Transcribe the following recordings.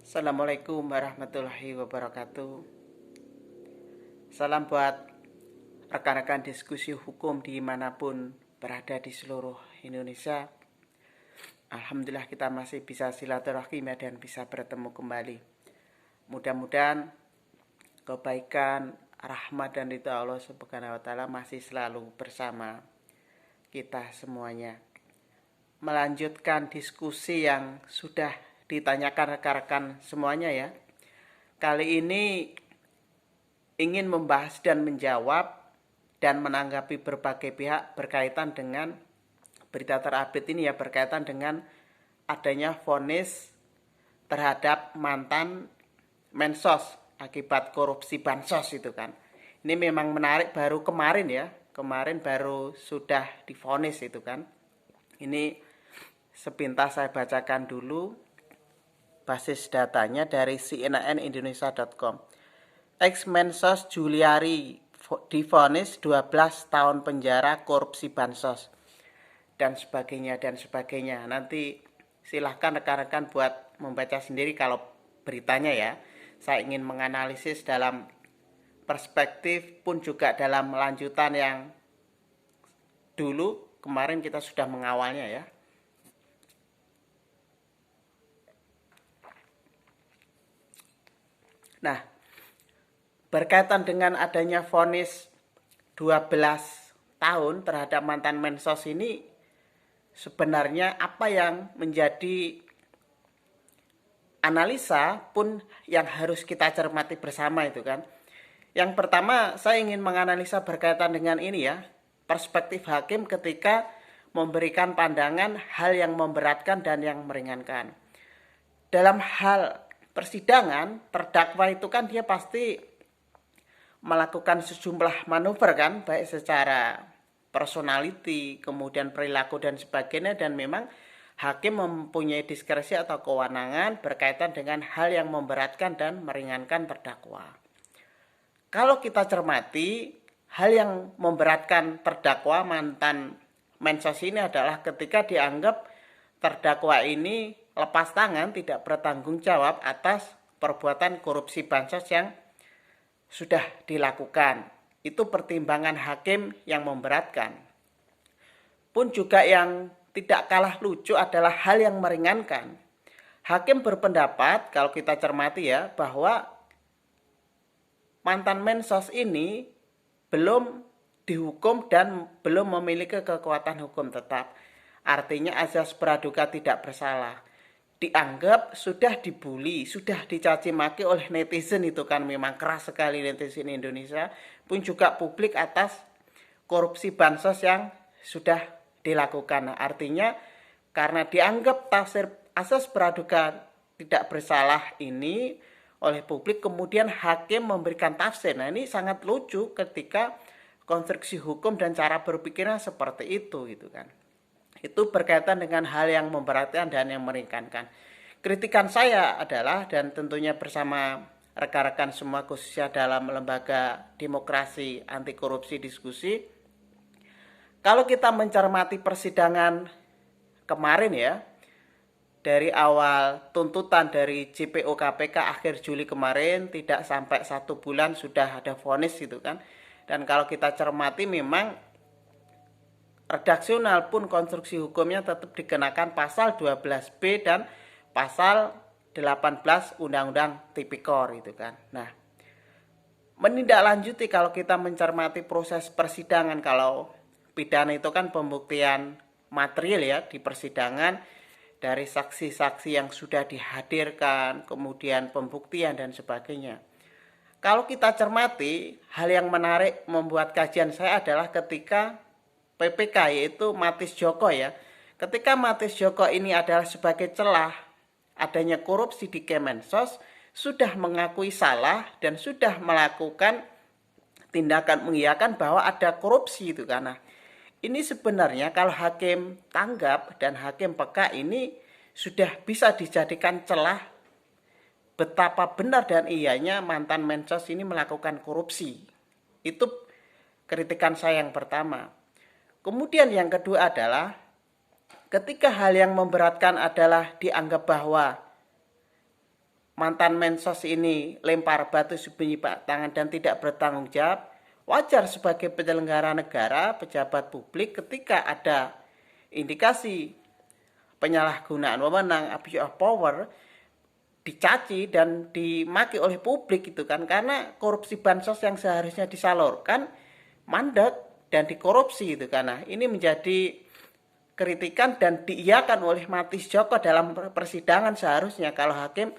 Assalamualaikum warahmatullahi wabarakatuh. Salam buat rekan-rekan diskusi hukum dimanapun berada di seluruh Indonesia. Alhamdulillah kita masih bisa silaturahim dan bisa bertemu kembali. Mudah-mudahan kebaikan, rahmat dan ridha Allah Subhanahu wa taala masih selalu bersama kita semuanya. Melanjutkan diskusi yang sudah ditanyakan rekan-rekan semuanya ya. Kali ini ingin membahas dan menjawab dan menanggapi berbagai pihak berkaitan dengan berita terupdate ini ya, berkaitan dengan adanya vonis terhadap mantan Mensos akibat korupsi bansos itu kan. Ini memang menarik, baru kemarin ya, kemarin baru sudah divonis itu kan. Ini sepintas saya bacakan dulu basis datanya dari cnnindonesia.com. Ex-Mensos Juliari divonis 12 tahun penjara korupsi bansos dan sebagainya. Nanti silahkan rekan-rekan buat membaca sendiri kalau beritanya ya. Saya ingin menganalisis dalam perspektif pun juga dalam lanjutan yang dulu kemarin kita sudah mengawalnya ya. Nah, berkaitan dengan adanya vonis 12 tahun terhadap mantan Mensos ini, sebenarnya apa yang menjadi analisa pun yang harus kita cermati bersama itu kan. Yang pertama, saya ingin menganalisa berkaitan dengan ini ya, perspektif hakim ketika memberikan pandangan hal yang memberatkan dan yang meringankan. Dalam hal persidangan, terdakwa itu kan dia pasti melakukan sejumlah manuver kan, baik secara personality, kemudian perilaku dan sebagainya, dan memang hakim mempunyai diskresi atau kewenangan berkaitan dengan hal yang memberatkan dan meringankan terdakwa. Kalau kita cermati, hal yang memberatkan terdakwa mantan Mensos ini adalah ketika dianggap terdakwa ini lepas tangan, tidak bertanggung jawab atas perbuatan korupsi bansos yang sudah dilakukan. Itu pertimbangan hakim yang memberatkan. Pun juga yang tidak kalah lucu adalah hal yang meringankan. Hakim berpendapat, kalau kita cermati ya, bahwa mantan Mensos ini belum dihukum dan belum memiliki kekuatan hukum tetap. Artinya azas praduga tidak bersalah. Dianggap sudah dibully, sudah dicaci maki oleh netizen itu kan, memang keras sekali netizen Indonesia, pun juga publik atas korupsi bansos yang sudah dilakukan. Artinya karena dianggap tafsir asas praduga tidak bersalah ini oleh publik, kemudian hakim memberikan tafsir. Nah, ini sangat lucu ketika konstruksi hukum dan cara berpikirnya seperti itu gitu kan. Itu berkaitan dengan hal yang memberatkan dan yang meringankan. Kritikan saya adalah, dan tentunya bersama rekan-rekan semua khususnya dalam lembaga demokrasi anti korupsi diskusi, kalau kita mencermati persidangan kemarin ya, dari awal tuntutan dari JPO KPK akhir Juli kemarin, tidak sampai 1 bulan sudah ada vonis gitu kan. Dan kalau kita cermati memang redaksional pun konstruksi hukumnya tetap dikenakan pasal 12B dan pasal 18 Undang-Undang Tipikor itu kan. Nah, menindaklanjuti kalau kita mencermati proses persidangan, kalau pidana itu kan pembuktian material ya di persidangan dari saksi-saksi yang sudah dihadirkan, kemudian pembuktian dan sebagainya. Kalau kita cermati, hal yang menarik membuat kajian saya adalah ketika PPK yaitu Matis Joko ya. Ketika Matis Joko ini adalah sebagai celah adanya korupsi di Kemensos, sudah mengakui salah dan sudah melakukan tindakan mengiyakan bahwa ada korupsi itu karena ini sebenarnya kalau hakim tanggap dan hakim peka ini sudah bisa dijadikan celah betapa benar dan iyanya mantan Mensos ini melakukan korupsi. Itu kritikan saya yang pertama. Kemudian yang kedua adalah ketika hal yang memberatkan adalah dianggap bahwa mantan Mensos ini lempar batu sembunyi tangan dan tidak bertanggung jawab, wajar sebagai penyelenggara negara, pejabat publik ketika ada indikasi penyalahgunaan wewenang, abuse of power, dicaci dan dimaki oleh publik gitu kan, karena korupsi bansos yang seharusnya disalurkan mandek dan dikorupsi gitu kan. Nah, ini menjadi kritikan dan diiyakan oleh Matis Joko dalam persidangan. Seharusnya kalau hakim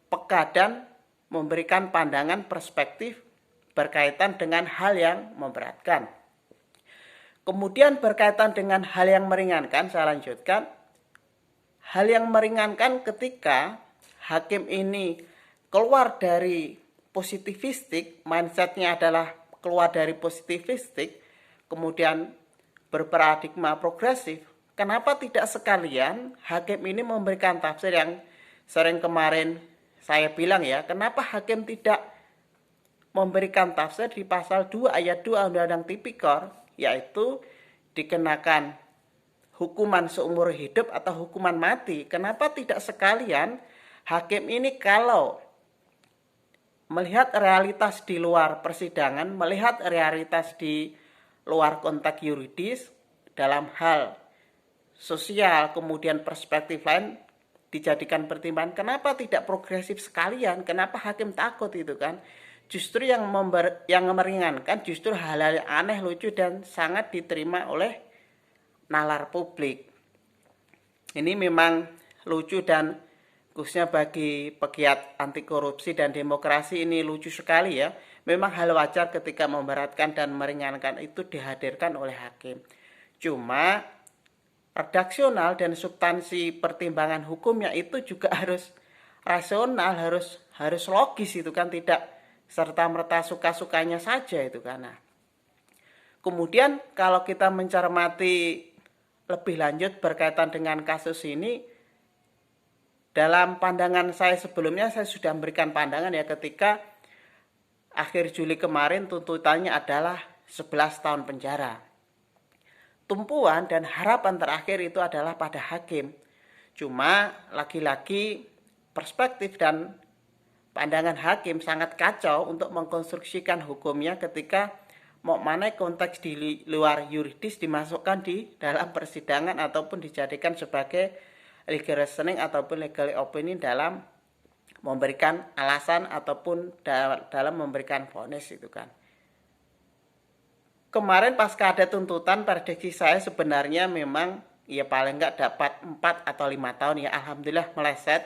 peka dan memberikan pandangan perspektif berkaitan dengan hal yang memberatkan. Kemudian berkaitan dengan hal yang meringankan, saya lanjutkan. Hal yang meringankan ketika hakim ini keluar dari positivistik, mindsetnya adalah keluar dari positivistik, kemudian berparadigma progresif. Kenapa tidak sekalian hakim ini memberikan tafsir yang sering kemarin saya bilang ya, kenapa hakim tidak memberikan tafsir di pasal 2 ayat 2 Undang-Undang Tipikor, yaitu dikenakan hukuman seumur hidup atau hukuman mati. Kenapa tidak sekalian hakim ini kalau melihat realitas di luar persidangan, melihat realitas di luar konteks yuridis dalam hal sosial, kemudian perspektif lain dijadikan pertimbangan, kenapa tidak progresif sekalian? Kenapa hakim takut itu kan? Justru yang meringankan justru hal-hal aneh, lucu dan sangat diterima oleh nalar publik. Ini memang lucu dan khususnya bagi pegiat anti korupsi dan demokrasi ini lucu sekali ya. Memang hal wajar ketika memberatkan dan meringankan itu dihadirkan oleh hakim. Cuma redaksional dan substansi pertimbangan hukumnya itu juga harus rasional, harus logis itu kan, tidak serta-merta suka-sukanya saja itu kan. Nah, kemudian kalau kita mencermati lebih lanjut berkaitan dengan kasus ini, dalam pandangan saya sebelumnya saya sudah memberikan pandangan ya, ketika akhir Juli kemarin tuntutannya adalah 11 tahun penjara. Tumpuan dan harapan terakhir itu adalah pada hakim. Cuma lagi-lagi perspektif dan pandangan hakim sangat kacau untuk mengkonstruksikan hukumnya ketika mau mana konteks di luar yuridis dimasukkan di dalam persidangan ataupun dijadikan sebagai legal reasoning ataupun legal opinion dalam memberikan alasan ataupun dalam memberikan vonis itu kan. Kemarin pasca ada tuntutan, prediksi saya sebenarnya memang ya paling nggak dapat 4 atau 5 tahun ya, alhamdulillah meleset.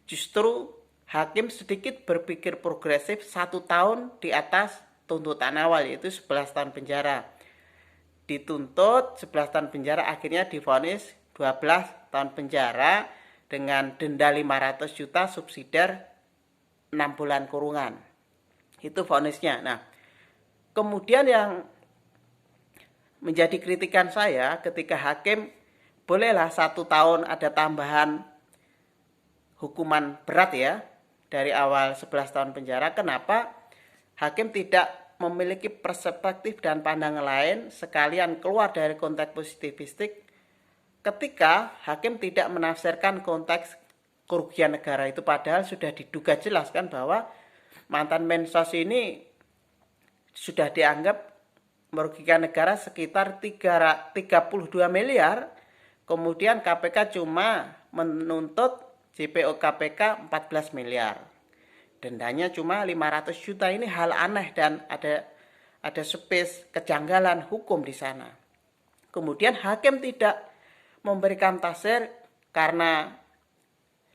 Justru hakim sedikit berpikir progresif, 1 tahun di atas tuntutan awal yaitu 11 tahun penjara. Dituntut 11 tahun penjara, akhirnya divonis 12 tahun penjara dengan denda 500 juta, subsidiar 6 bulan kurungan. Itu vonisnya. Nah, kemudian yang menjadi kritikan saya ketika hakim bolehlah 1 tahun ada tambahan hukuman berat ya, dari awal 11 tahun penjara. Kenapa hakim tidak memiliki perspektif dan pandangan lain sekalian keluar dari konteks positivistik ketika hakim tidak menafsirkan konteks kerugian negara itu, padahal sudah diduga jelas kan bahwa mantan Mensos ini sudah dianggap merugikan negara sekitar 32 miliar. Kemudian KPK cuma menuntut JPO KPK 14 miliar. Dendanya cuma 500 juta. Ini hal aneh dan ada space kejanggalan hukum di sana. Kemudian hakim tidak memberikan tafsir karena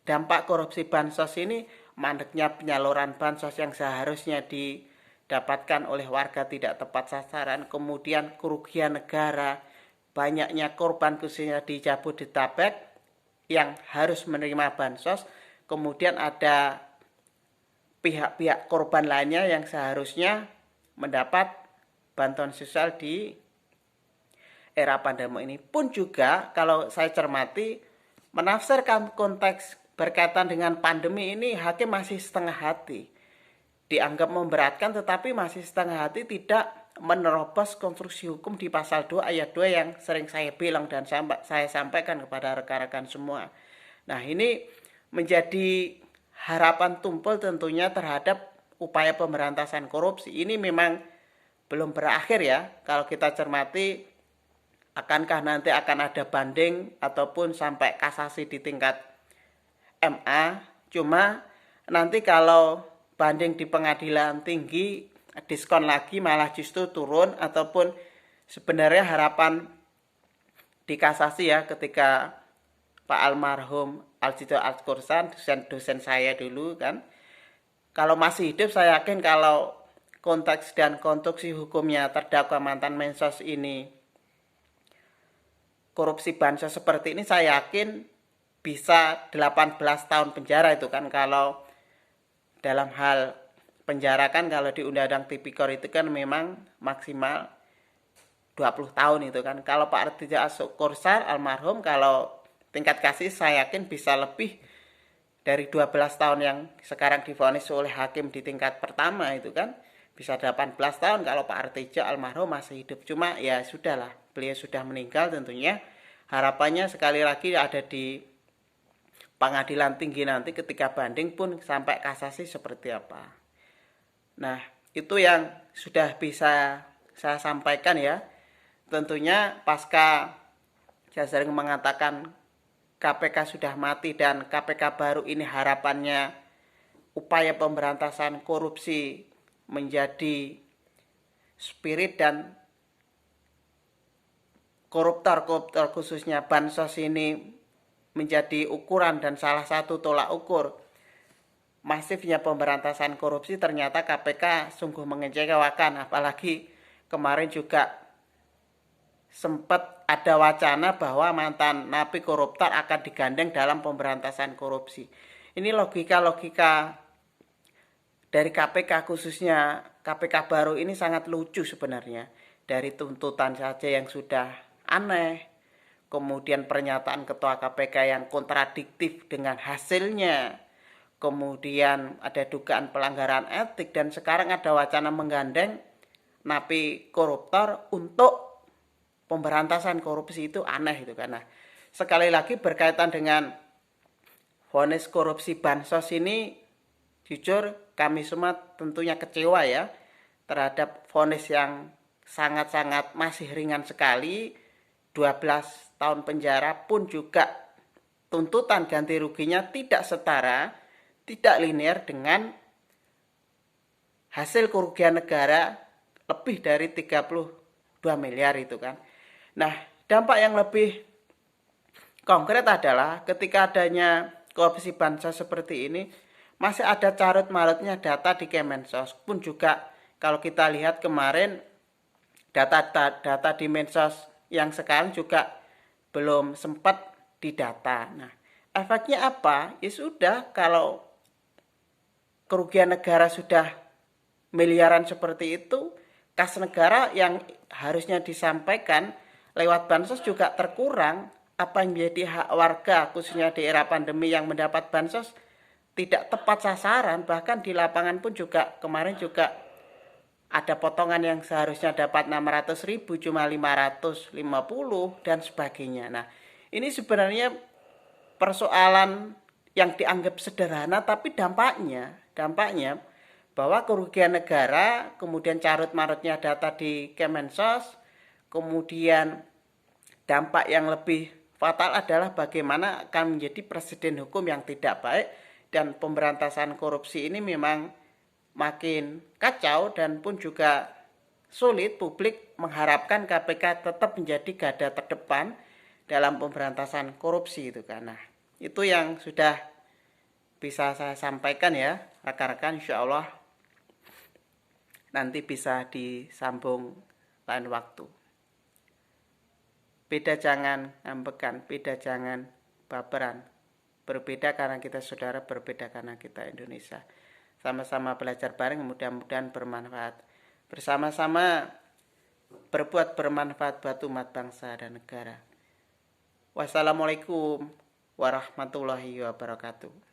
dampak korupsi bansos ini, mandeknya penyaluran bansos yang seharusnya didapatkan oleh warga tidak tepat sasaran, kemudian kerugian negara, banyaknya korban khususnya di Jabodetabek yang harus menerima bansos, kemudian ada pihak-pihak korban lainnya yang seharusnya mendapat bantuan sosial di era pandemi ini. Pun juga kalau saya cermati menafsirkan konteks berkaitan dengan pandemi ini, hakim masih setengah hati. Dianggap memberatkan tetapi masih setengah hati, tidak menerobos konstruksi hukum di pasal 2 ayat 2 yang sering saya bilang dan saya sampaikan kepada rekan-rekan semua. Nah, ini menjadi harapan tumpul tentunya terhadap upaya pemberantasan korupsi ini memang belum berakhir ya. Kalau kita cermati, akankah nanti akan ada banding ataupun sampai kasasi di tingkat MA. Cuma nanti kalau banding di pengadilan tinggi, diskon lagi malah justru turun, ataupun sebenarnya harapan di kasasi ya, ketika Pak almarhum Aljido Alkorsan, dosen saya dulu kan, kalau masih hidup saya yakin kalau konteks dan konstruksi hukumnya terdakwa mantan Mensos ini korupsi bansos seperti ini, saya yakin bisa 18 tahun penjara itu kan. Kalau dalam hal penjara kan kalau di Undang-Undang Tipikor itu kan memang maksimal 20 tahun itu kan. Kalau Pak Aljido Alkorsan almarhum, kalau tingkat kasih saya yakin bisa lebih dari 12 tahun yang sekarang divonis oleh hakim di tingkat pertama itu kan, bisa 18 tahun kalau Pak Aljido almarhum masih hidup. Cuma ya sudahlah, beliau sudah meninggal tentunya. Harapannya sekali lagi ada di pengadilan tinggi nanti ketika banding pun sampai kasasi seperti apa. Nah, itu yang sudah bisa saya sampaikan ya. Tentunya pasca saya sering mengatakan KPK sudah mati dan KPK baru ini harapannya upaya pemberantasan korupsi menjadi spirit, dan koruptor khususnya bansos ini menjadi ukuran dan salah satu tolak ukur masifnya pemberantasan korupsi. Ternyata KPK sungguh mengecewakan, apalagi kemarin juga sempat ada wacana bahwa mantan napi koruptor akan digandeng dalam pemberantasan korupsi. Ini logika-logika dari KPK, khususnya KPK baru ini sangat lucu sebenarnya. Dari tuntutan saja yang sudah aneh, kemudian pernyataan ketua KPK yang kontradiktif dengan hasilnya, kemudian ada dugaan pelanggaran etik, dan sekarang ada wacana menggandeng napi koruptor untuk pemberantasan korupsi. Itu aneh itu kan. Nah, sekali lagi berkaitan dengan vonis korupsi bansos ini, jujur kami semua tentunya kecewa ya terhadap vonis yang sangat-sangat masih ringan sekali. 12 tahun penjara pun juga tuntutan ganti ruginya tidak setara, tidak linear dengan hasil kerugian negara lebih dari 32 miliar itu kan. Nah, dampak yang lebih konkret adalah ketika adanya korupsi bansos seperti ini, masih ada carut-marutnya data di Kemensos. Pun juga kalau kita lihat kemarin data di Mensos yang sekarang juga belum sempat didata. Nah, efeknya apa? Ya sudah, kalau kerugian negara sudah miliaran seperti itu, kas negara yang harusnya disampaikan lewat bansos juga terkurang. Apa yang menjadi hak warga khususnya di era pandemi yang mendapat bansos tidak tepat sasaran. Bahkan di lapangan pun juga kemarin juga ada potongan yang seharusnya dapat 600.000 cuma 550 dan sebagainya. Nah, ini sebenarnya persoalan yang dianggap sederhana, tapi dampaknya bahwa kerugian negara, kemudian carut-marutnya data di Kemensos, kemudian dampak yang lebih fatal adalah bagaimana akan menjadi presiden hukum yang tidak baik, dan pemberantasan korupsi ini memang makin kacau dan pun juga sulit. Publik mengharapkan KPK tetap menjadi garda terdepan dalam pemberantasan korupsi itu kan. Nah, itu yang sudah bisa saya sampaikan ya rekan-rekan. Insya Allah nanti bisa disambung lain waktu. Beda jangan ngambekan, beda jangan baperan. Berbeda karena kita saudara, berbeda karena kita Indonesia. Sama-sama belajar bareng, mudah-mudahan bermanfaat. Bersama-sama berbuat bermanfaat buat umat bangsa dan negara. Wassalamualaikum warahmatullahi wabarakatuh.